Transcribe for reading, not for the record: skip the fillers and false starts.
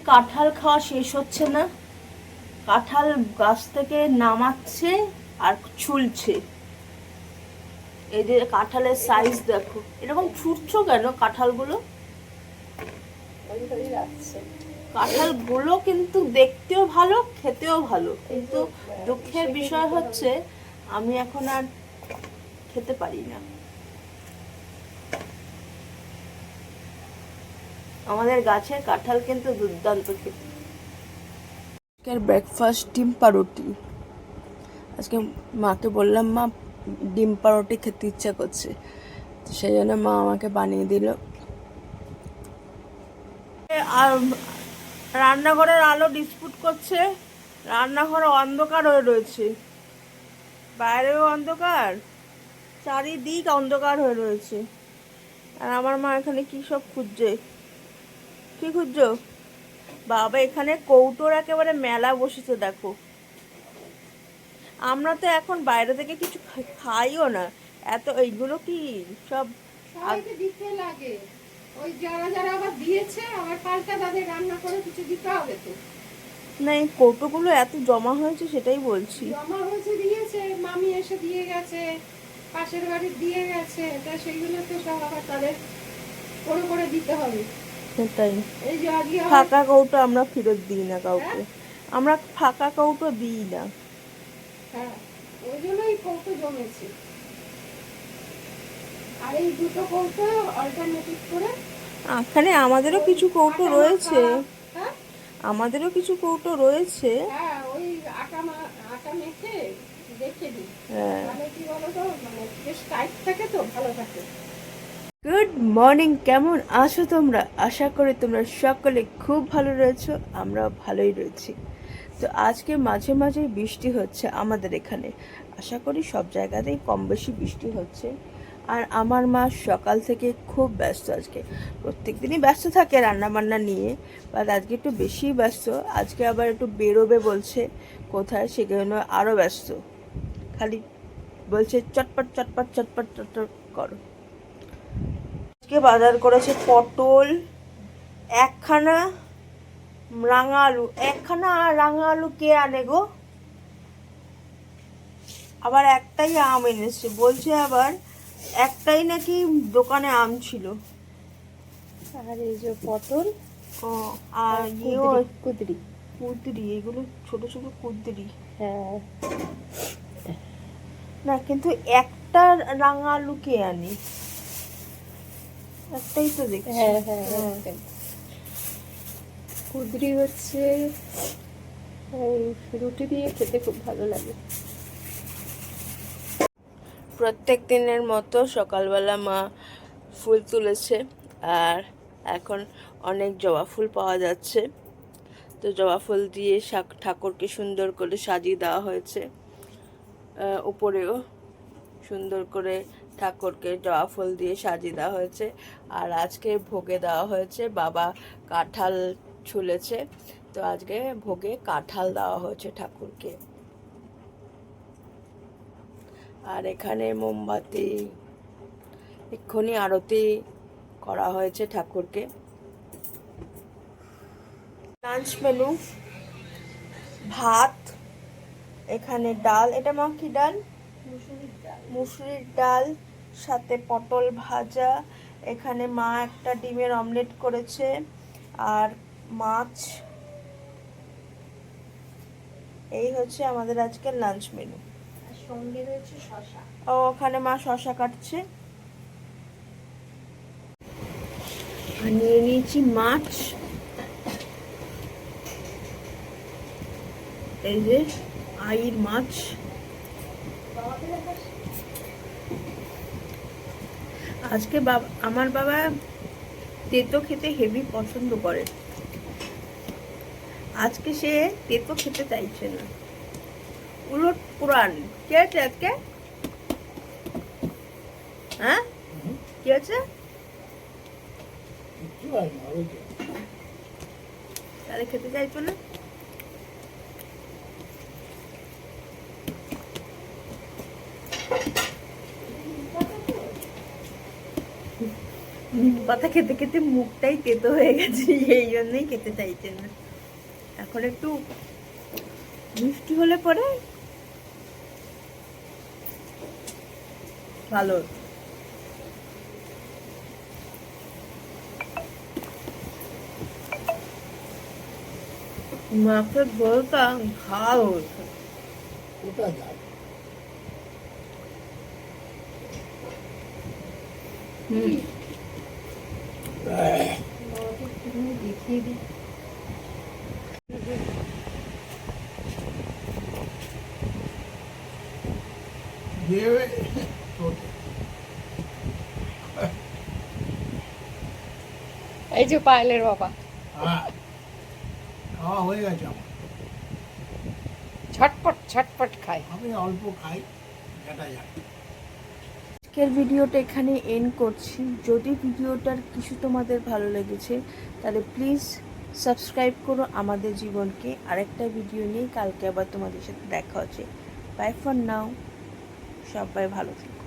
কাঁঠাল খাওয়া শেষ হচ্ছে না। কাঁঠাল গাছ থেকে নামাচ্ছে আর ছুলছে। এই যে কাঁঠালের সাইজ দেখো, এরকম ছুটছো কেন কাঁঠালগুলো? কাঁঠালগুলো কিন্তু দেখতেও ভালো, খেতেও ভালো, কিন্তু দুঃখের বিষয় হচ্ছে আমি এখন আর খেতে পারি না। আমাদের গাছের কাঁঠাল কিন্তু দুর্দান্ত খেতে। আজকের ব্রেকফাস্ট ডিম পাউরুটি। আজকে মাকে বললাম, মা ডিম পাউরুটি খেতে ইচ্ছা করছে, তো সেই জন্য মা আমাকে বানিয়ে দিল। আর রান্নাঘরের আলো ডিসপুট করছে, রান্নাঘর অন্ধকার হয়ে রয়েছে, বাইরেও অন্ধকার, চারিদিক অন্ধকার হয়ে রয়েছে। আর আমার মা এখানে কি সব খুঁজছে। কি খুঁজছো বাবা? এখানে কৌটোর একেবারে মেলা বসেছে দেখো। আমরা তো এখন বাইরে থেকে কিছু খাইও না, এত এইগুলো কি সব দিতে লাগে। ওই যারা যারা আবার দিয়েছে আবার পাল্টা তাদের রান্না করে কিছু দিতে হবে তো। না, এই কৌটোগুলো এত জমা হয়েছে সেটাই বলছি। জমা হয়েছে, দিয়েছে, মামি এসে দিয়ে গেছে, পাশের বাড়ি দিয়ে গেছে, তা সেইগুলো তো সব আবার তাদের করে করে দিতে হবে। সেটাই। এই যে আজকে ফাঁকা কৌটো আমরা ফেরত দিই না কাউকে, আমরা ফাঁকা কৌটো দিই না। হ্যাঁ, ওই জন্যই কৌটো জমেছে। আর এই দুটো কৌটো অল্টারনেটিভ করে এখানে আমাদেরও কিছু কৌটো রয়েছে, হ্যাঁ আমাদেরও কিছু কৌটো রয়েছে। হ্যাঁ, ওই আটা মেখে রেখে দিই, তাহলে কি বলতো, মানে বেশ টাইট থাকে তো, ভালো থাকে। গুড মর্নিং, কেমন আছো তোমরা? আশা করি তোমরা সকলে খুব ভালো রয়েছো, আমরা ভালোই রয়েছি। তো আজকে মাঝে মাঝে বৃষ্টি হচ্ছে আমাদের এখানে, আশা করি সব জায়গাতেই কম বেশি বৃষ্টি হচ্ছে। আর আমার মা সকাল থেকে খুব ব্যস্ত, আজকে প্রত্যেক দিনই ব্যস্ত থাকে রান্না বান্না নিয়ে, বাট আজকে একটু বেশি ব্যস্ত। আজকে আবার একটু বেরোবে বলছে কোথায়, সেজন্য আরও ব্যস্ত। খালি বলছে চটপট চটপট চটপট চটপট করো। আজকে বাজার করেছে পটল, একখানা রাঙা আলু, একখানা রাঙা আলু কে আনে গো? আবার একটাই আম এনেছে, বলছে আবার একটাই নাকি দোকানে আম ছিল। আর এই যে পটল, আর কুদরি কুদরি, এগুলো ছোট ছোট কুদরি। হ্যাঁ, না কিন্তু একটা রাঙা আলু কে আনে? একটাই তো দেখছি। হ্যাঁ হ্যাঁ হ্যাঁ, কুদরি হচ্ছে ওই রুটি দিয়ে খেতে খুব ভালো লাগে। প্রত্যেক দিনের মতো সকালবেলা মা ফুল তুলেছে, আর এখন অনেক জবা ফুল পাওয়া যাচ্ছে, তো জবা ফুল দিয়ে ঠাকুরকে সুন্দর করে সাজিয়ে দেওয়া হয়েছে। উপরেও সুন্দর করে ঠাকুরকে জবা ফুল দিয়ে সাজিয়ে দেওয়া হয়েছে। আর আজকে ভোগে দেওয়া হয়েছে, বাবা কাঁঠাল ছুলেছে, তো আজকে ভোগে কাঁঠাল দেওয়া হয়েছে ঠাকুরকে। আর এখানে মোমবাতি, এক্ষুনি আরতি করা হয়েছে ঠাকুরকে। লাঞ্চ মেনু, ভাত, এখানে ডাল, এটা মা কি ডাল? মুসুরির ডাল, সাথে পটল ভাজা, এখানে মা একটা ডিমের অমলেট করেছে, আর মাছ। এই হচ্ছে আমাদের আজকের লাঞ্চ মেনু। সঙ্গে রয়েছে শশা। ও, ওখানে মা শশা কাটছে। নিয়ে নিয়েছি মাছ, এই যে আইর মাছ। আজকে আমার বাবা তেতো খেতে হেভি পছন্দ করে, আজকে সে তেতো খেতে চাইছে না। উলট পুরাণ কে আছে আজকে? হ্যাঁ, কি আছে? তাহলে খেতে চাইছো না? কথা খেতে খেতে মুখটাই তেতো হয়ে গেছে, এই জন্যই খেতে চাইছেন না। এখন একটু মিষ্টি হলে পরে ভালো। মাছের ঝোলটা ঝাল হয়েছে। ওটা যাক। হুম, বাবাকে একটুখানি দেখিয়ে দিই। দিয়ে তোর এই যে পায়েলের বাবা হ্যাঁ, খাওয়া হয়ে গেছে আমার। ছটপট ছটপট খায়। আমি অল্প খাই, যেটা যাক। আজকের ভিডিওটা এখানে এন্ড করছি। যদি ভিডিওটার কিছু তোমাদের ভালো লেগেছে তাহলে প্লিজ সাবস্ক্রাইব করো আমাদের জীবনকে। আরেকটা ভিডিও নিয়ে কালকে আবার তোমাদের সাথে দেখা হচ্ছে। বাই ফর নাও, সবাই ভালো থেকো।